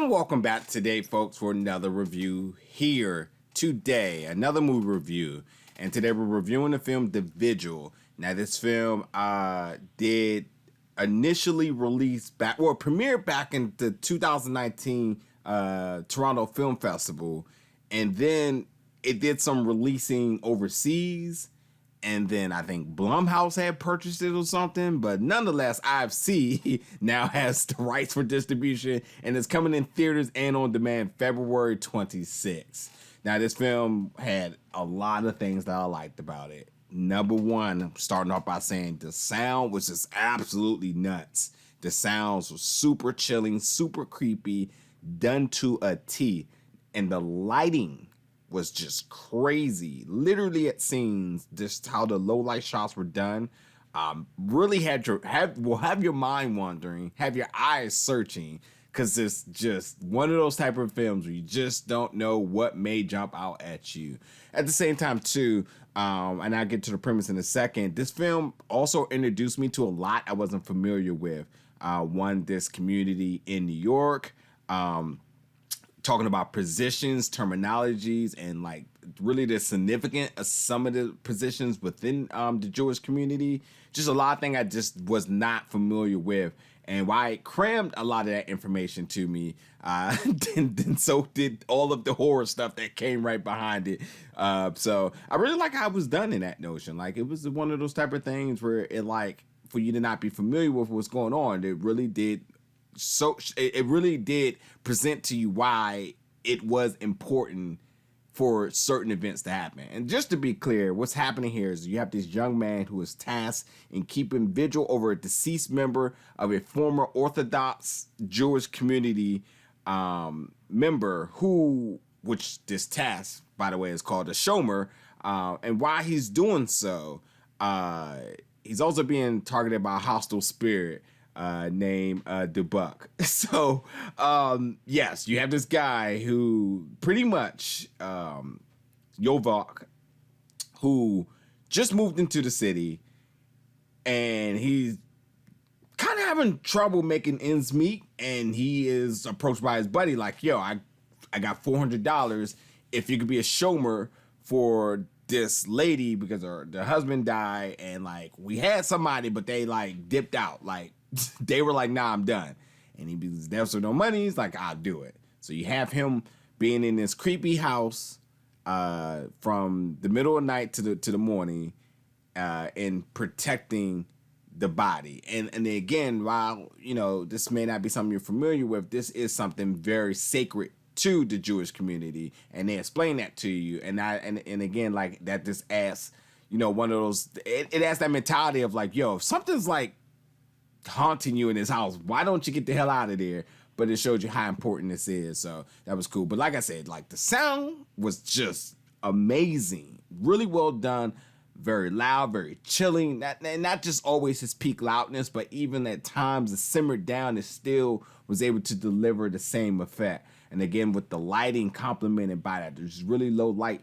And welcome back today, folks, for another review here today. Another movie review. And today we're reviewing the film The Vigil. Now, this film did initially release premiered back in the 2019 Toronto Film Festival. And then it did some releasing overseas. And then I think Blumhouse had purchased it or something. But nonetheless, IFC now has the rights for distribution. And it's coming in theaters and on demand February 26th. Now, this film had a lot of things that I liked about it. Number one, I'm starting off by saying the sound was just absolutely nuts. The sounds were super chilling, super creepy, done to a T. And the lighting was just crazy. Literally at scenes, just how the low light shots were done. Really have your mind wandering, have your eyes searching, because it's just one of those type of films where you just don't know what may jump out at you. At the same time, too, and I'll get to the premise in a second, this film also introduced me to a lot I wasn't familiar with. This community in New York, talking about positions, terminologies, and like really the significance of some of the positions within the Jewish community. Just a lot of things I just was not familiar with. And why it crammed a lot of that information to me, then so did all of the horror stuff that came right behind it. So I really like how it was done in that notion. Like, it was one of those type of things where it, like, for you to not be familiar with what's going on, it really did present to you why it was important for certain events to happen. And just to be clear, what's happening here is you have this young man who is tasked in keeping vigil over a deceased member of a former Orthodox Jewish community member which this task, by the way, is called a shomer. And while he's doing so, he's also being targeted by a hostile spirit named Dubuck. So, yes, you have this guy who pretty much, Yovak, who just moved into the city, and he's kind of having trouble making ends meet, and he is approached by his buddy like, yo, I got $400 if you could be a shomer for this lady because her husband died, and like we had somebody, but they like dipped out. Like, they were like, nah, I'm done. And he was there, so no money. He's like, I'll do it. So you have him being in this creepy house from the middle of the night to the morning, and protecting the body. And again, while this may not be something you're familiar with, this is something very sacred to the Jewish community, and they explain that to you. And again, like that, just adds, one of those. It adds that mentality of like, yo, if something's like haunting you in this house, why don't you get the hell out of there? But it showed you how important this is, so that was cool. But like I said, like the sound was just amazing, really well done, very loud, very chilling. Not just always his peak loudness, but even at times it simmered down, it still was able to deliver the same effect. And again, with the lighting complemented by that, there's really low light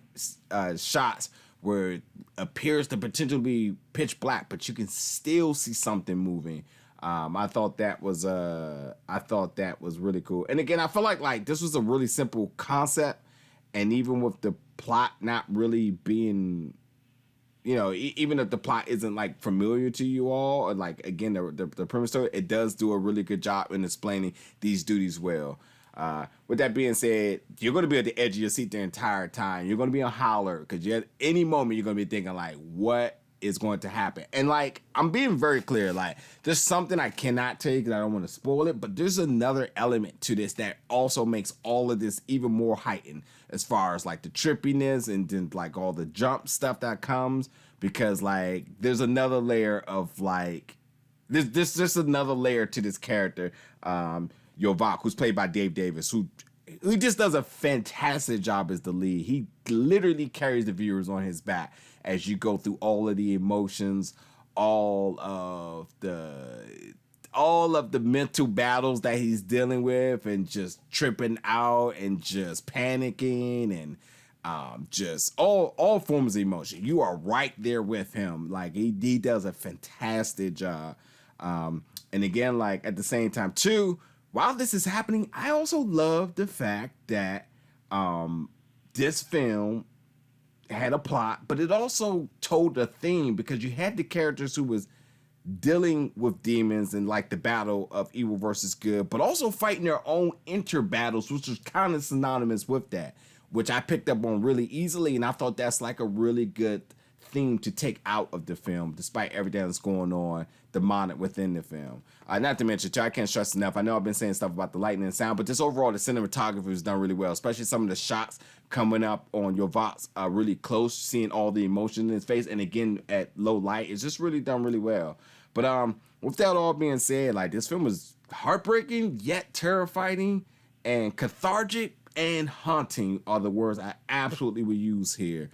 shots where it appears to potentially be pitch black, but you can still see something moving. I thought that was really cool. And again, I feel like this was a really simple concept, and even with the plot not really being, even if the plot isn't like familiar to you all, or like again the premise to it does do a really good job in explaining these duties well. With that being said, you're going to be at the edge of your seat the entire time. You're going to be on holler because at any moment you're going to be thinking like, what is going to happen? And like, I'm being very clear, like there's something I cannot tell you because I don't want to spoil it, but there's another element to this that also makes all of this even more heightened as far as like the trippiness and then like all the jump stuff that comes, because like there's another layer of like there's just another layer to this character, Yovak, who's played by Dave Davis, who just does a fantastic job as the lead. He literally carries the viewers on his back as you go through all of the emotions, all of the mental battles that he's dealing with, and just tripping out and just panicking and just all forms of emotion. You are right there with him. Like he does a fantastic job. And again, like at the same time too, while this is happening, I also love the fact that this film had a plot, but it also told a theme because you had the characters who was dealing with demons and like the battle of evil versus good, but also fighting their own inter battles, which was kind of synonymous with that, which I picked up on really easily. And I thought that's like a really good theme to take out of the film, despite everything that's going on demonic within the film. Not to mention, too, I can't stress enough. I know I've been saying stuff about the lighting and sound, but just overall, the cinematography was done really well, especially some of the shots coming up on your Vox really close, seeing all the emotion in his face, and again at low light, it's just really done really well. But with that all being said, like this film was heartbreaking yet terrifying and cathartic and haunting are the words I absolutely would use here.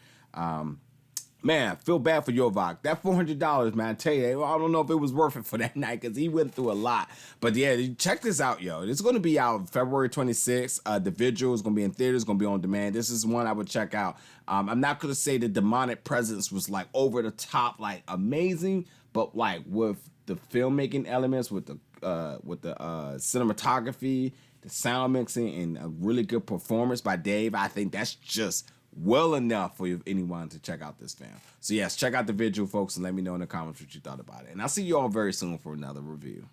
Man, feel bad for Yovak. That $400, man, I tell you, I don't know if it was worth it for that night because he went through a lot. But yeah, check this out, yo. It's going to be out February 26th. The Vigil is going to be in theaters, going to be on demand. This is one I would check out. I'm not going to say the demonic presence was like over the top, like amazing, but like with the filmmaking elements, with the cinematography, the sound mixing, and a really good performance by Dave, I think that's just well enough for anyone to check out this film. So yes, check out The Vigil, folks, and let me know in the comments what you thought about it. And I'll see you all very soon for another review.